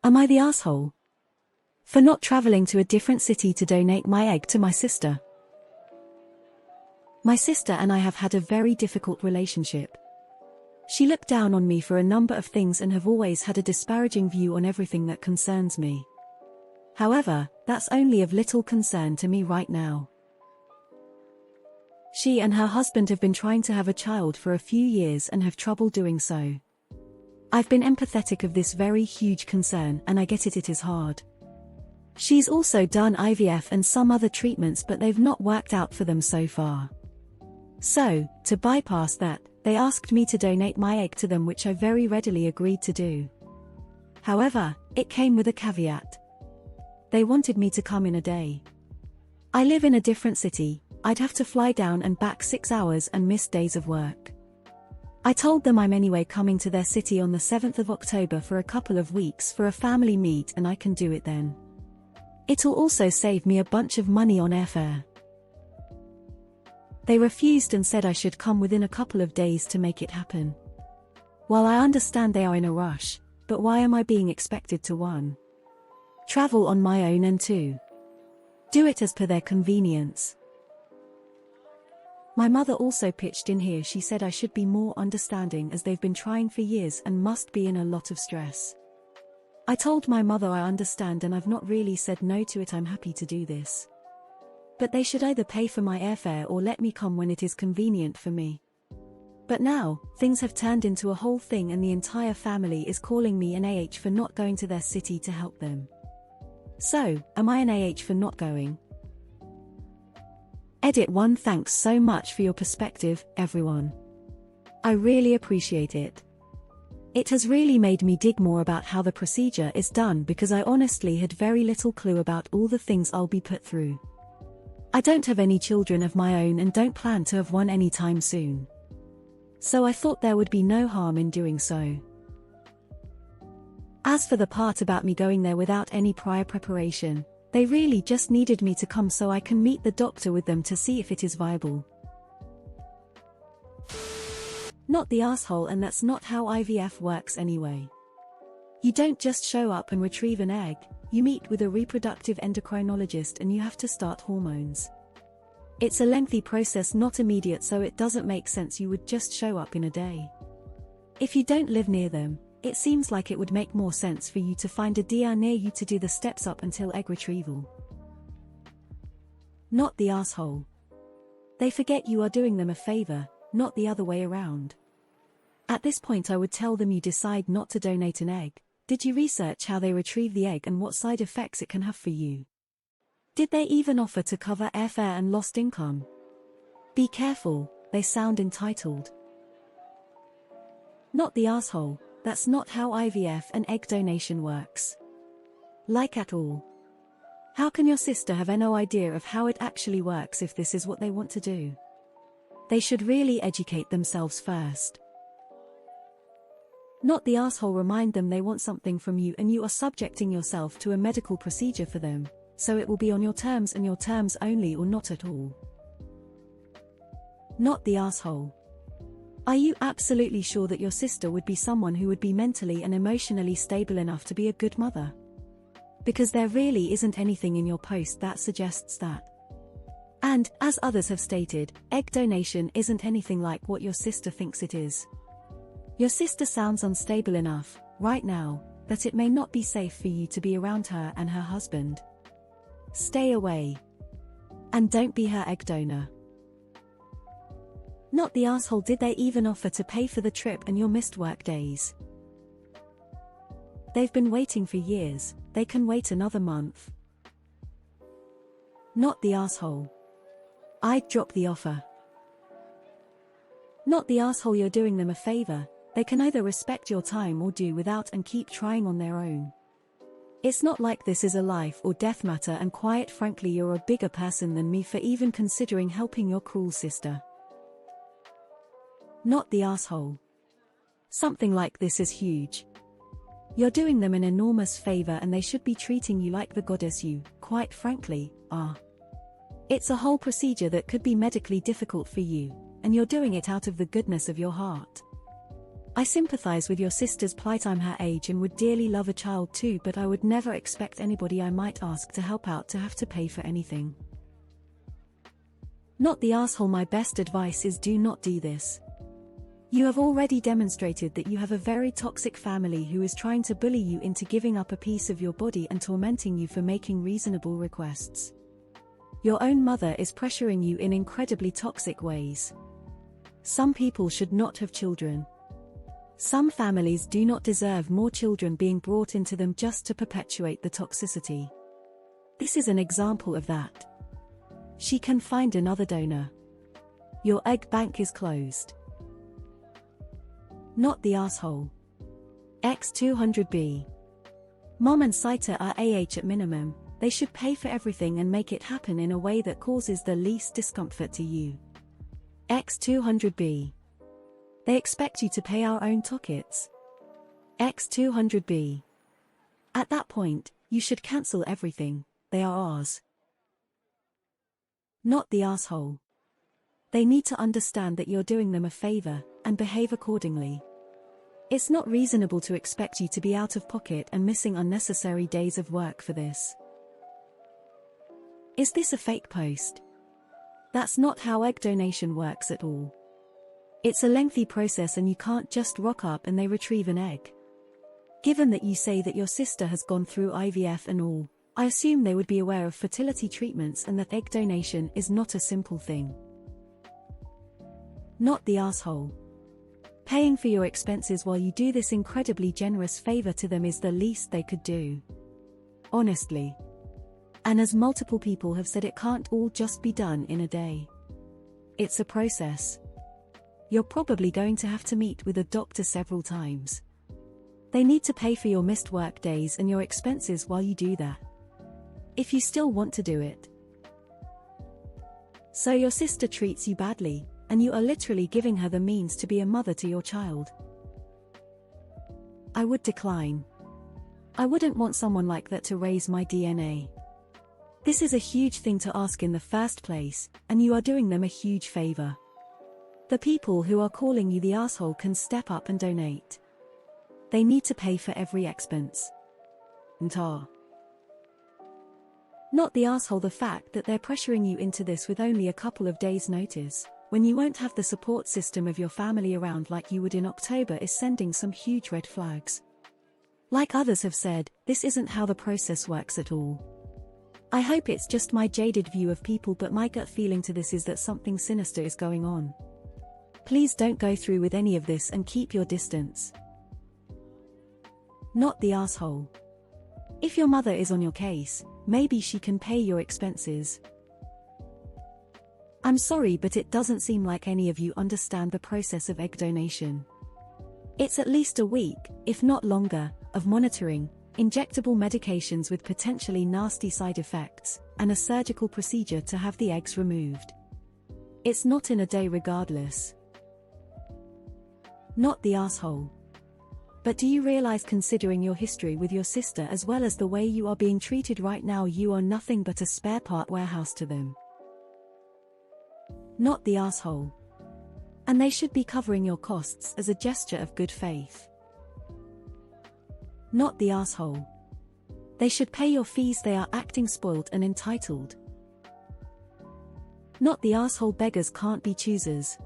Am I the asshole? For not traveling to a different city to donate my egg to my sister. My sister and I have had a very difficult relationship. She looked down on me for a number of things and have always had a disparaging view on everything that concerns me. However, that's only of little concern to me right now. She and her husband have been trying to have a child for a few years and have trouble doing so. I've been empathetic of this very huge concern and I get it is hard. She's also done IVF and some other treatments but they've not worked out for them so far. So, to bypass that, they asked me to donate my egg to them, which I very readily agreed to do. However, it came with a caveat. They wanted me to come in a day. I live in a different city, I'd have to fly down and back 6 hours and miss days of work. I told them I'm anyway coming to their city on the 7th of October for a couple of weeks for a family meet and I can do it then. It'll also save me a bunch of money on airfare. They refused and said I should come within a couple of days to make it happen. While I understand they are in a rush, but why am I being expected to 1. Travel on my own and 2. Do it as per their convenience. My mother also pitched in here. She said I should be more understanding as they've been trying for years and must be in a lot of stress. I told my mother I understand and I've not really said no to it, I'm happy to do this. But they should either pay for my airfare or let me come when it is convenient for me. But now, things have turned into a whole thing and the entire family is calling me an AH for not going to their city to help them. So, am I an AH for not going? Edit 1. Thanks so much for your perspective, everyone. I really appreciate it. It has really made me dig more about how the procedure is done because I honestly had very little clue about all the things I'll be put through. I don't have any children of my own and don't plan to have one anytime soon. So I thought there would be no harm in doing so. As for the part about me going there without any prior preparation, they really just needed me to come so I can meet the doctor with them to see if it is viable. Not the asshole, and that's not how IVF works anyway. You don't just show up and retrieve an egg, you meet with a reproductive endocrinologist and you have to start hormones. It's a lengthy process, not immediate, so it doesn't make sense you would just show up in a day. If you don't live near them, it seems like it would make more sense for you to find a DR near you to do the steps up until egg retrieval. Not the asshole. They forget you are doing them a favor, not the other way around. At this point I would tell them you decide not to donate an egg. Did you research how they retrieve the egg and what side effects it can have for you? Did they even offer to cover airfare and lost income? Be careful, they sound entitled. Not the asshole. That's not how IVF and egg donation works. Like at all. How can your sister have no idea of how it actually works if this is what they want to do? They should really educate themselves first. Not the asshole. Remind them they want something from you and you are subjecting yourself to a medical procedure for them, so it will be on your terms and your terms only or not at all. Not the asshole. Are you absolutely sure that your sister would be someone who would be mentally and emotionally stable enough to be a good mother? Because there really isn't anything in your post that suggests that. And, as others have stated, egg donation isn't anything like what your sister thinks it is. Your sister sounds unstable enough, right now, that it may not be safe for you to be around her and her husband. Stay away. And don't be her egg donor. Not the asshole. Did they even offer to pay for the trip and your missed work days? They've been waiting for years, they can wait another month. Not the asshole. I'd drop the offer. Not the asshole. You're doing them a favor, they can either respect your time or do without and keep trying on their own. It's not like this is a life or death matter, and quite frankly you're a bigger person than me for even considering helping your cruel sister. Not the asshole. Something like this is huge. You're doing them an enormous favor and they should be treating you like the goddess you, quite frankly, are. It's a whole procedure that could be medically difficult for you, and you're doing it out of the goodness of your heart. I sympathize with your sister's plight. I'm her age and would dearly love a child too, but I would never expect anybody I might ask to help out to have to pay for anything. Not the asshole. My best advice is do not do this. You have already demonstrated that you have a very toxic family who is trying to bully you into giving up a piece of your body and tormenting you for making reasonable requests. Your own mother is pressuring you in incredibly toxic ways. Some people should not have children. Some families do not deserve more children being brought into them just to perpetuate the toxicity. This is an example of that. She can find another donor. Your egg bank is closed. Not the asshole. X200B. Mom and AITA are AH at minimum. They should pay for everything and make it happen in a way that causes the least discomfort to you. X200B. They expect you to pay our own tickets. X200B. At that point, you should cancel everything. They are ours. Not the asshole. They need to understand that you're doing them a favor, and behave accordingly. It's not reasonable to expect you to be out of pocket and missing unnecessary days of work for this. Is this a fake post? That's not how egg donation works at all. It's a lengthy process and you can't just rock up and they retrieve an egg. Given that you say that your sister has gone through IVF and all, I assume they would be aware of fertility treatments and that egg donation is not a simple thing. Not the asshole. Paying for your expenses while you do this incredibly generous favor to them is the least they could do. Honestly. And as multiple people have said, it can't all just be done in a day. It's a process. You're probably going to have to meet with a doctor several times. They need to pay for your missed work days and your expenses while you do that. If you still want to do it. So your sister treats you badly, and you are literally giving her the means to be a mother to your child. I would decline. I wouldn't want someone like that to raise my DNA. This is a huge thing to ask in the first place, and you are doing them a huge favor. The people who are calling you the asshole can step up and donate. They need to pay for every expense. Not the asshole. The fact that they're pressuring you into this with only a couple of days' notice, when you won't have the support system of your family around like you would in October, is sending some huge red flags. Like others have said, this isn't how the process works at all. I hope it's just my jaded view of people, but my gut feeling to this is that something sinister is going on. Please don't go through with any of this and keep your distance. Not the asshole. If your mother is on your case, maybe she can pay your expenses. I'm sorry, but it doesn't seem like any of you understand the process of egg donation. It's at least a week, if not longer, of monitoring, injectable medications with potentially nasty side effects, and a surgical procedure to have the eggs removed. It's not in a day regardless. Not the asshole. But do you realize, considering your history with your sister as well as the way you are being treated right now, you are nothing but a spare part warehouse to them? Not the asshole. And they should be covering your costs as a gesture of good faith. Not the asshole. They should pay your fees. They are acting spoiled and entitled. Not the asshole. Beggars can't be choosers.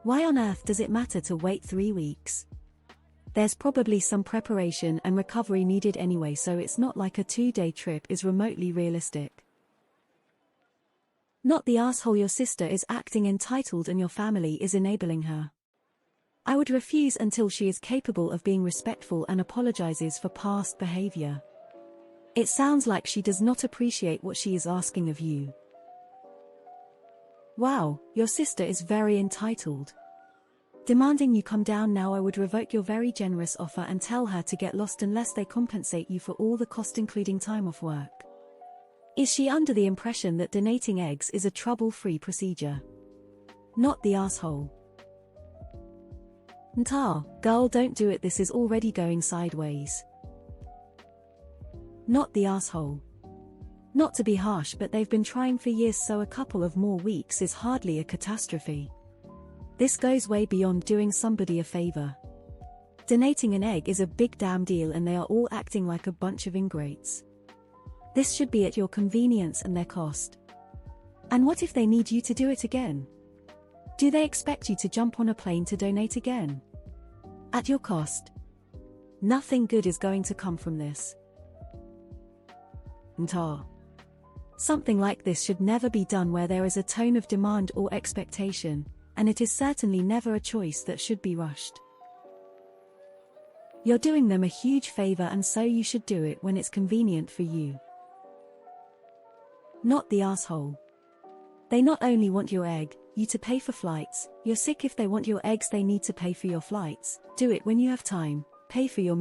Why on earth does it matter to wait 3 weeks? There's probably some preparation and recovery needed anyway, so it's not like a 2-day trip is remotely realistic. Not the asshole. Your sister is acting entitled and your family is enabling her. I would refuse until she is capable of being respectful and apologizes for past behavior. It sounds like she does not appreciate what she is asking of you. Wow, your sister is very entitled. Demanding you come down now. I would revoke your very generous offer and tell her to get lost unless they compensate you for all the cost, including time off work. Is she under the impression that donating eggs is a trouble-free procedure? Not the asshole. Girl, don't do it. This is already going sideways. Not the asshole. Not to be harsh, but they've been trying for years, so a couple of more weeks is hardly a catastrophe. This goes way beyond doing somebody a favor. Donating an egg is a big damn deal and they are all acting like a bunch of ingrates. This should be at your convenience and their cost. And what if they need you to do it again? Do they expect you to jump on a plane to donate again? At your cost? Nothing good is going to come from this. Something like this should never be done where there is a tone of demand or expectation, and it is certainly never a choice that should be rushed. You're doing them a huge favor and so you should do it when it's convenient for you. Not the asshole. They not only want your egg, you to pay for flights, you're sick if they want your eggs they need to pay for your flights, do it when you have time, pay for your